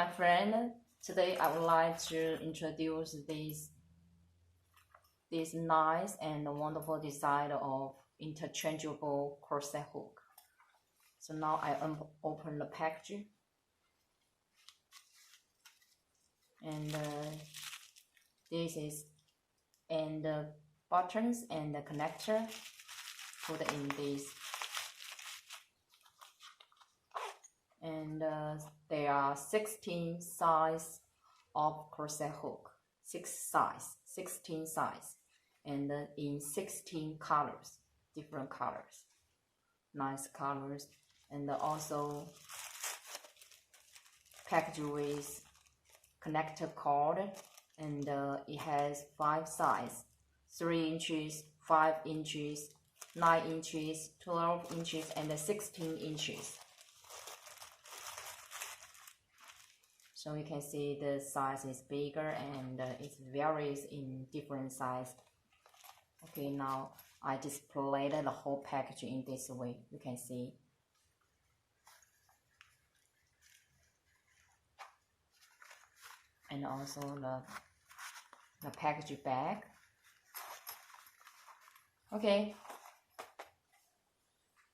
my friend. Today I would like to introduce this nice and wonderful design of interchangeable crochet hook. So now I open the package, and this is and the buttons and the connector put in this, and there are 16 size of crochet hook, 16 size, and in 16 colors, different colors, nice colors, and also packaged with connector cord, and it has 5 size: 3 inches, 5 inches, 9 inches, 12 inches, and 16 inches. So you can see the size is bigger, and it varies in different size. Okay, now I displayed the whole package in this way. You can see. And also the package bag. Okay,